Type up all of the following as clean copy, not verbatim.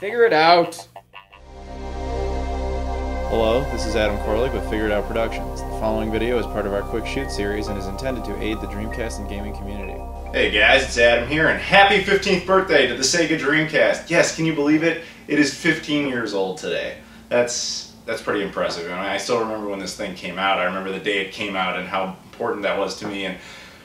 Figure it out. Hello, this is Adam Koralik with Figure It Out Productions. The following video is part of our Quick Shoot series and is intended to aid the Dreamcast and gaming community. Hey guys, it's Adam here, and happy 15th birthday to the Sega Dreamcast. Yes, can you believe it? It is 15 years old today. That's pretty impressive. I mean, I still remember when this thing came out. I remember the day it came out and how important that was to me, and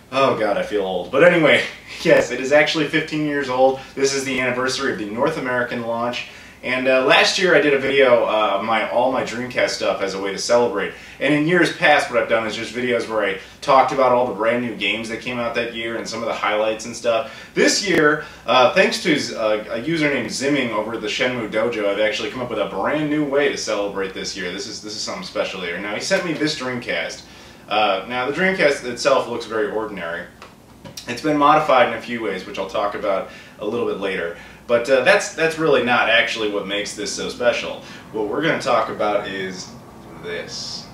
oh god, I feel old. But anyway, yes, it is actually 15 years old. This is the anniversary of the North American launch. And last year I did a video of all my Dreamcast stuff as a way to celebrate. And in years past what I've done is just videos where I talked about all the brand new games that came out that year and some of the highlights and stuff. This year, thanks to a user named Ziming over at the Shenmue-Dojo, I've actually come up with a brand new way to celebrate this year. This is something special here. Now he sent me this Dreamcast. Now the Dreamcast itself looks very ordinary. It's been modified in a few ways, which I'll talk about a little bit later. But that's really not actually what makes this so special. What we're going to talk about is this.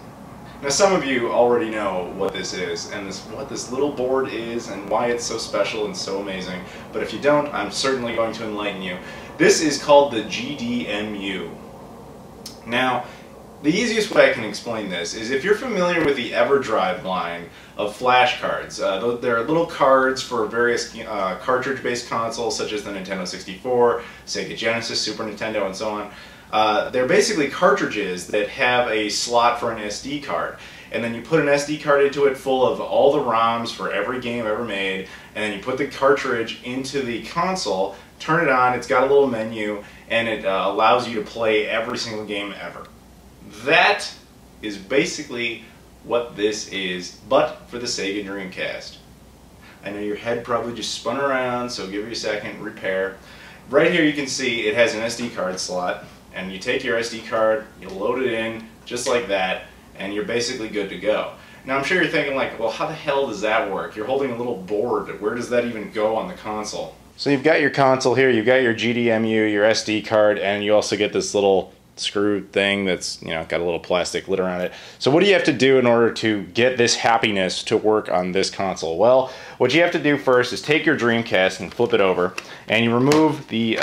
Now some of you already know what this is, and what this little board is, and why it's so special and so amazing. But if you don't, I'm certainly going to enlighten you. This is called the GDEmu. Now, the easiest way I can explain this is if you're familiar with the EverDrive line of flash cards. There are little cards for various cartridge-based consoles such as the Nintendo 64, Sega Genesis, Super Nintendo, and so on. They're basically cartridges that have a slot for an SD card. And then you put an SD card into it full of all the ROMs for every game ever made, and then you put the cartridge into the console, turn it on, it's got a little menu, and it allows you to play every single game ever. That is basically what this is, but for the Sega Dreamcast. I know your head probably just spun around, so give me a second, repair. Right here you can see it has an SD card slot, and you take your SD card, you load it in, just like that, and you're basically good to go. Now I'm sure you're thinking like, well, how the hell does that work? You're holding a little board, where does that even go on the console? So you've got your console here, you've got your GDEmu, your SD card, and you also get this little screw thing that's, you know, got a little plastic lid around it. So what do you have to do in order to get this happiness to work on this console? Well, what you have to do first is take your Dreamcast and flip it over, and you remove the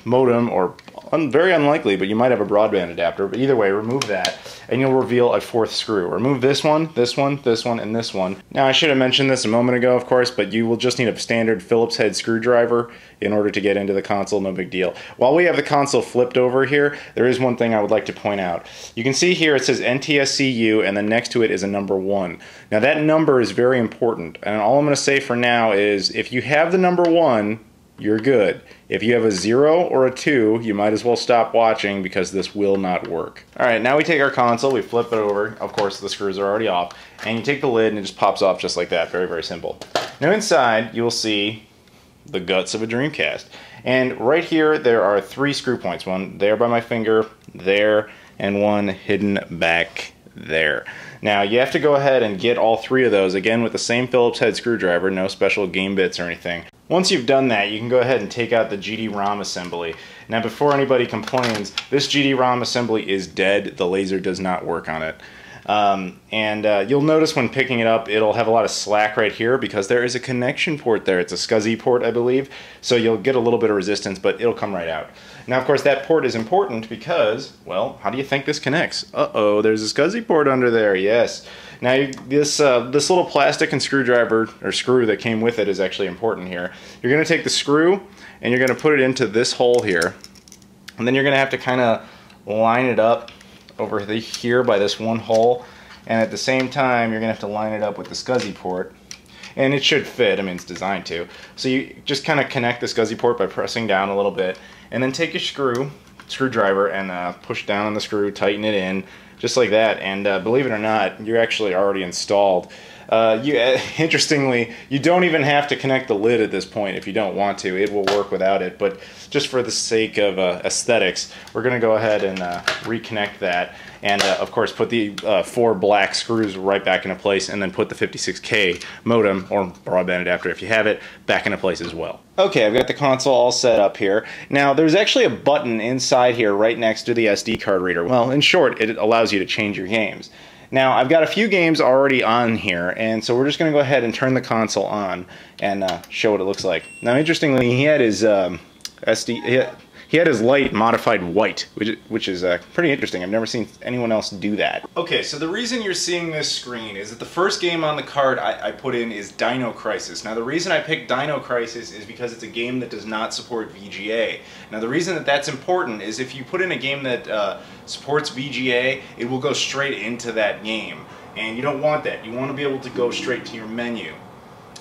modem, or very unlikely, but you might have a broadband adapter, but either way, remove that, and you'll reveal a fourth screw. Remove this one, this one, this one, and this one. Now, I should have mentioned this a moment ago, of course, but you will just need a standard Phillips head screwdriver in order to get into the console, no big deal. While we have the console flipped over here, there is one thing I would like to point out. You can see here it says NTSCU, and then next to it is a number 1. Now that number is very important, and all I'm going to say for now is if you have the number 1, you're good. If you have a 0 or a 2, you might as well stop watching because this will not work. Alright, now we take our console, we flip it over, of course the screws are already off, and you take the lid and it just pops off just like that. Very, very simple. Now inside you will see the guts of a Dreamcast. And right here there are 3 screw points. One there by my finger, there, and one hidden back there. Now you have to go ahead and get all 3 of those, again with the same Phillips head screwdriver, no special game bits or anything. Once you've done that, you can go ahead and take out the GD-ROM assembly. Now before anybody complains, this GD-ROM assembly is dead. The laser does not work on it. You'll notice when picking it up, it'll have a lot of slack right here because there is a connection port there. It's a SCSI port, I believe, so you'll get a little bit of resistance, but it'll come right out. Now, of course, that port is important because, well, how do you think this connects? Uh-oh, there's a SCSI port under there, yes. Now, this little plastic and screwdriver, or screw that came with it is actually important here. You're going to take the screw, and you're going to put it into this hole here, and then you're going to have to kind of line it up over here by this one hole, and at the same time you're gonna have to line it up with the SCSI port, and it should fit. I mean, it's designed to. So you just kind of connect the SCSI port by pressing down a little bit, and then take your screwdriver and push down on the screw, tighten it in just like that, and believe it or not, you're actually already installed. Interestingly, you don't even have to connect the lid at this point if you don't want to. It will work without it, but just for the sake of aesthetics, we're going to go ahead and reconnect that, and of course put the 4 black screws right back into place, and then put the 56K modem, or broadband adapter if you have it, back into place as well. Okay, I've got the console all set up here. Now, there's actually a button inside here right next to the SD card reader. Well, in short, it allows you to change your games. Now, I've got a few games already on here, and so we're just going to go ahead and turn the console on and show what it looks like. Now, interestingly, he had his he had his light modified white, which is pretty interesting. I've never seen anyone else do that. Okay, so the reason you're seeing this screen is that the first game on the card I put in is Dino Crisis. Now the reason I picked Dino Crisis is because it's a game that does not support VGA. Now the reason that that's important is if you put in a game that supports VGA, it will go straight into that game. And you don't want that. You want to be able to go straight to your menu.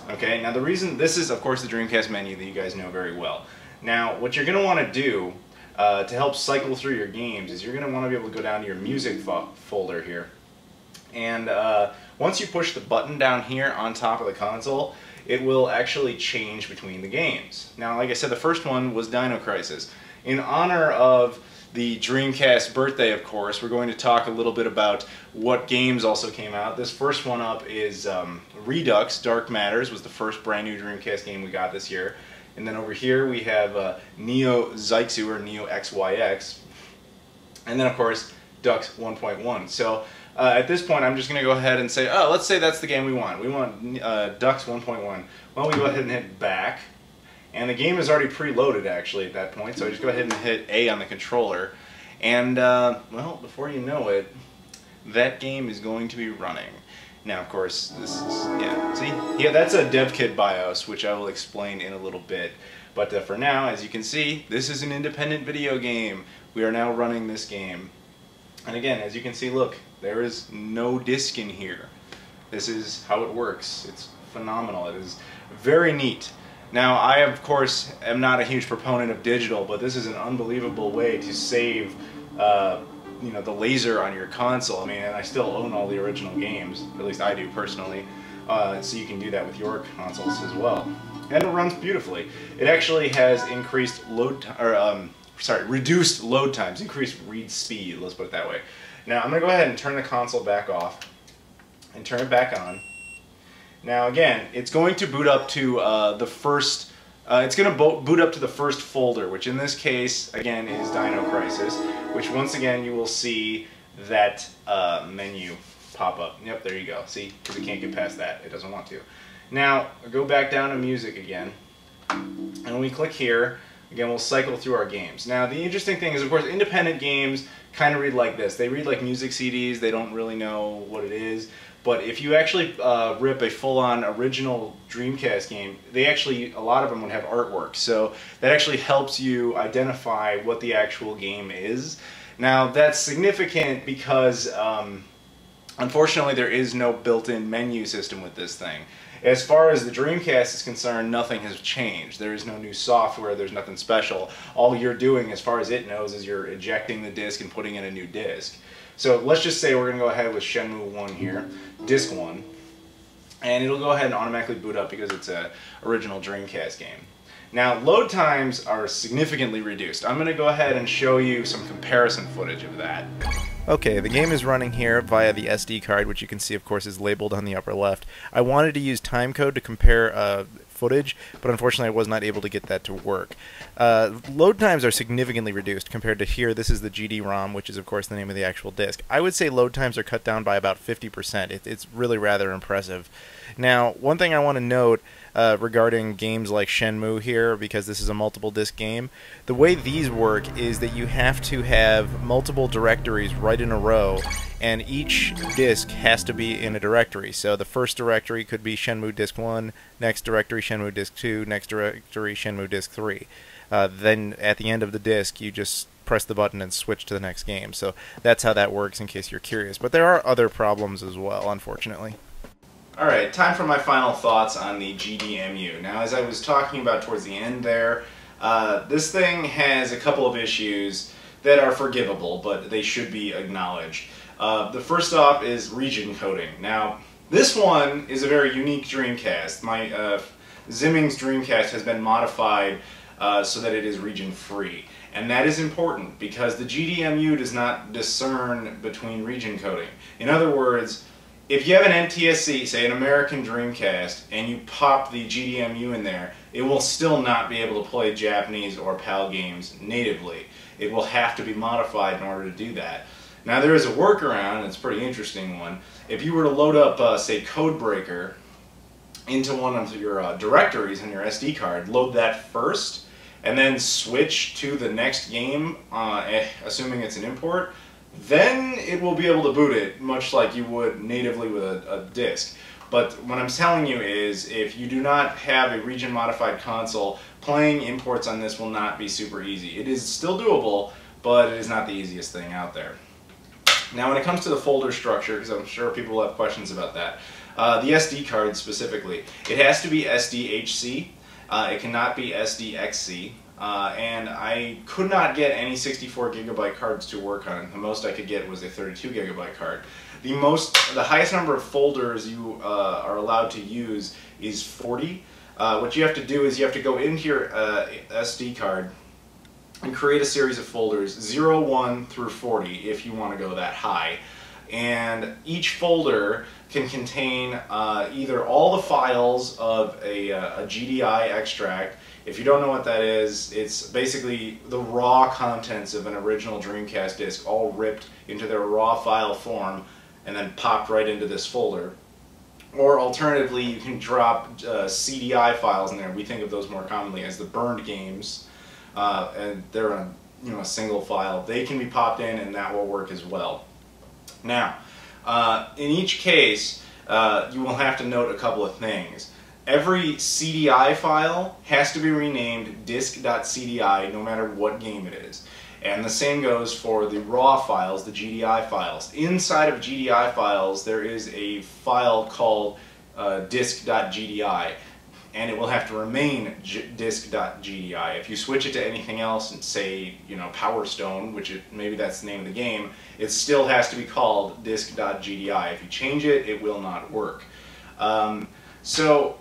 Okay, now the reason, this is of course the Dreamcast menu that you guys know very well. Now what you're going to want to do to help cycle through your games is you're going to want to be able to go down to your music folder here. And once you push the button down here on top of the console, it will actually change between the games. Now like I said, the first one was Dino Crisis. In honor of the Dreamcast birthday, of course, we're going to talk a little bit about what games also came out. This first one up is Redux Dark Matters, was the first brand new Dreamcast game we got this year. And then over here we have Neo Zyxu, or Neo XYX. And then of course Dux 1.1. So at this point I'm just going to go ahead and say, oh, let's say that's the game we want. We want Dux 1.1. Why don't we go ahead and hit back. And the game is already preloaded actually at that point, so I just go ahead and hit A on the controller. And, well, before you know it, that game is going to be running. Now, of course, this is, yeah, see? Yeah, that's a dev kit BIOS, which I will explain in a little bit. But for now, as you can see, this is an independent video game. We are now running this game. And again, as you can see, look, there is no disc in here. This is how it works. It's phenomenal. It is very neat. Now, I, of course, am not a huge proponent of digital, but this is an unbelievable way to save, you know, the laser on your console. I mean, and I still own all the original games, at least I do personally, so you can do that with your consoles as well. And it runs beautifully. It actually has increased reduced load times, increased read speed, let's put it that way. Now, I'm going to go ahead and turn the console back off and turn it back on. Now again, it's going to boot up to the first. It's going to boot up to the first folder, which in this case, again, is Dino Crisis. Which once again, you will see that menu pop up. Yep, there you go. See, because it can't get past that. It doesn't want to. Now go back down to music again, and when we click here, again, we'll cycle through our games. Now the interesting thing is, of course, independent games kind of read like this. They read like music CDs. They don't really know what it is. But if you actually rip a full-on original Dreamcast game, they actually, a lot of them would have artwork. So that actually helps you identify what the actual game is. Now that's significant because unfortunately there is no built-in menu system with this thing. As far as the Dreamcast is concerned, nothing has changed. There is no new software, there's nothing special. All you're doing, as far as it knows, is you're ejecting the disc and putting in a new disc. So let's just say we're going to go ahead with Shenmue 1 here, disc 1, and it'll go ahead and automatically boot up because it's an original Dreamcast game. Now load times are significantly reduced. I'm going to go ahead and show you some comparison footage of that. Okay, the game is running here via the SD card, which you can see, of course, is labeled on the upper left. I wanted to use timecode to compare footage, but unfortunately I was not able to get that to work. Load times are significantly reduced compared to here. This is the GD-ROM, which is, of course, the name of the actual disc. I would say load times are cut down by about 50%. It's really rather impressive. Now, one thing I want to note regarding games like Shenmue here, because this is a multiple disc game, the way these work is that you have to have multiple directories right in a row, and each disc has to be in a directory. So the first directory could be Shenmue Disc 1, next directory Shenmue Disc 2, next directory Shenmue Disc 3. Then at the end of the disc you just press the button and switch to the next game. So that's how that works, in case you're curious. But there are other problems as well, unfortunately. Alright, time for my final thoughts on the GDEmu. Now, as I was talking about towards the end there, this thing has a couple of issues that are forgivable, but they should be acknowledged. The first off is region coding. Now, this one is a very unique Dreamcast. My Ziming's Dreamcast has been modified so that it is region free. And that is important because the GDEmu does not discern between region coding. In other words, if you have an NTSC, say an American Dreamcast, and you pop the GDEmu in there, it will still not be able to play Japanese or PAL games natively. It will have to be modified in order to do that. Now there is a workaround, and it's a pretty interesting one. If you were to load up, say, Codebreaker into one of your directories on your SD card, load that first, and then switch to the next game, assuming it's an import, then it will be able to boot it, much like you would natively with a disk. But what I'm telling you is, if you do not have a region-modified console, playing imports on this will not be super easy. It is still doable, but it is not the easiest thing out there. Now when it comes to the folder structure, because I'm sure people will have questions about that, the SD card specifically, it has to be SDHC, it cannot be SDXC, and I could not get any 64 gigabyte cards to work on. The most I could get was a 32 gigabyte card. The highest number of folders you are allowed to use is 40. What you have to do is you have to go into your SD card and create a series of folders, 0, 1 through 40 if you want to go that high. And each folder can contain either all the files of a GDI extract. If you don't know what that is, it's basically the raw contents of an original Dreamcast disc all ripped into their raw file form and then popped right into this folder. Or alternatively, you can drop CDI files in there. We think of those more commonly as the burned games, and they're on a single file. They can be popped in, and that will work as well. Now, in each case, you will have to note a couple of things. Every CDI file has to be renamed disk.cdi no matter what game it is. And the same goes for the raw files, the GDI files. Inside of GDI files, there is a file called disk.gdi, and it will have to remain disk.gdi. If you switch it to anything else, and say, Power Stone, which maybe that's the name of the game, it still has to be called disk.gdi. If you change it, it will not work. So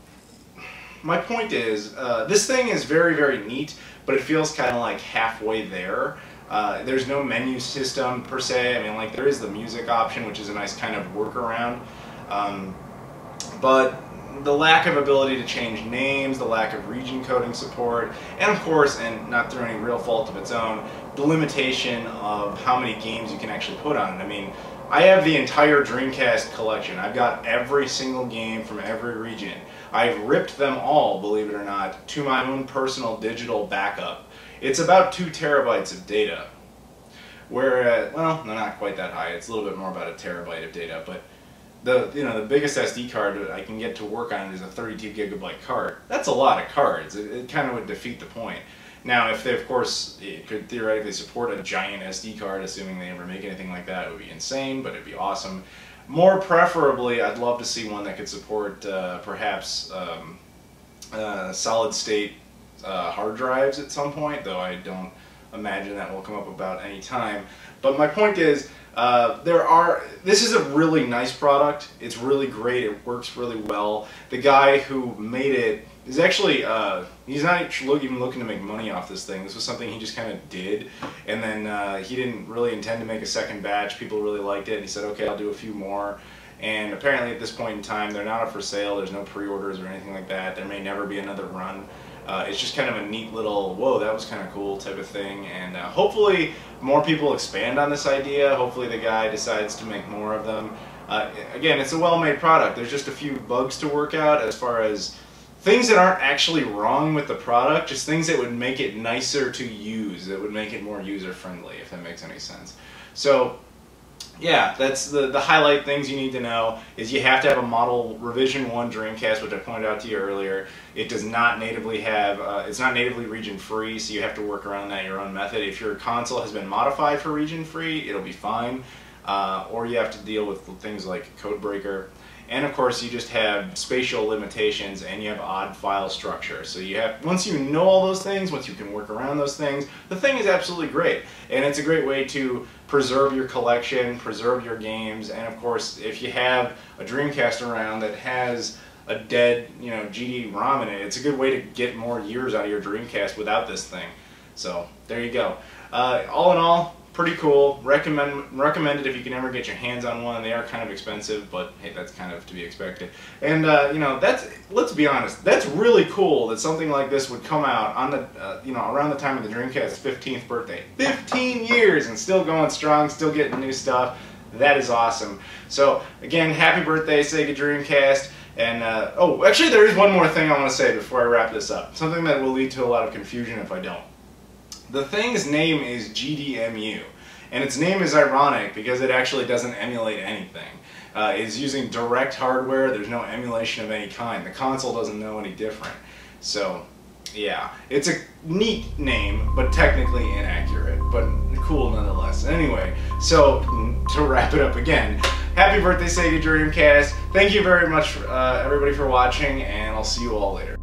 my point is, this thing is very, very neat, but it feels kind of like halfway there. There's no menu system per se. I mean, like, there is the music option, which is a nice kind of workaround. But the lack of ability to change names, the lack of region coding support, and of course, and not through any real fault of its own, the limitation of how many games you can actually put on it. I mean, I have the entire Dreamcast collection. I've got every single game from every region. I've ripped them all, believe it or not, to my own personal digital backup. It's about 2 terabytes of data. Whereas, well, no, not quite that high. It's a little bit more about a terabyte of data, but the biggest SD card that I can get to work on is a 32 gigabyte card. That's a lot of cards. It kind of would defeat the point. Now, if they, of course, it could theoretically support a giant SD card, assuming they ever make anything like that, it would be insane, but it'd be awesome. More preferably, I'd love to see one that could support perhaps solid-state hard drives at some point, though I don't imagine that will come up about any time. But my point is, this is a really nice product. It's really great. It works really well. The guy who made it is actually, he's not even looking to make money off this thing. This was something he just kind of did, and then he didn't really intend to make a second batch. People really liked it, and he said, okay, I'll do a few more. And apparently at this point in time, they're not up for sale. There's no pre-orders or anything like that. There may never be another run. It's just kind of a neat little, whoa, that was kind of cool type of thing. And hopefully more people expand on this idea. Hopefully the guy decides to make more of them. Again, it's a well-made product. There's just a few bugs to work out as far as things that aren't actually wrong with the product, just things that would make it nicer to use, that would make it more user-friendly, if that makes any sense. So, yeah, that's the highlight things you need to know is you have to have a model revision 1 Dreamcast, which I pointed out to you earlier. It does not natively have, it's not natively region free, so you have to work around that your own method. If your console has been modified for region free, it'll be fine. Or you have to deal with things like Codebreaker. And of course you just have spatial limitations and you have odd file structure. So you have, once you know all those things, once you can work around those things, the thing is absolutely great. And it's a great way to preserve your collection, preserve your games, and of course if you have a Dreamcast around that has a dead, GD-ROM in it, it's a good way to get more years out of your Dreamcast without this thing. So there you go. All in all, pretty cool. Recommend it if you can ever get your hands on one. They are kind of expensive, but hey, that's kind of to be expected. And let's be honest, that's really cool that something like this would come out on the around the time of the Dreamcast's 15th birthday. 15 years and still going strong, still getting new stuff. That is awesome. So again, happy birthday, Sega Dreamcast. And, oh, actually there is one more thing I want to say before I wrap this up. Something that will lead to a lot of confusion if I don't. The thing's name is GDEmu, and its name is ironic because it actually doesn't emulate anything. It's using direct hardware, there's no emulation of any kind. The console doesn't know any different. So, yeah, it's a neat name, but technically inaccurate, but cool nonetheless. Anyway, so to wrap it up again, happy birthday Sega Dreamcast. Thank you very much everybody for watching, and I'll see you all later.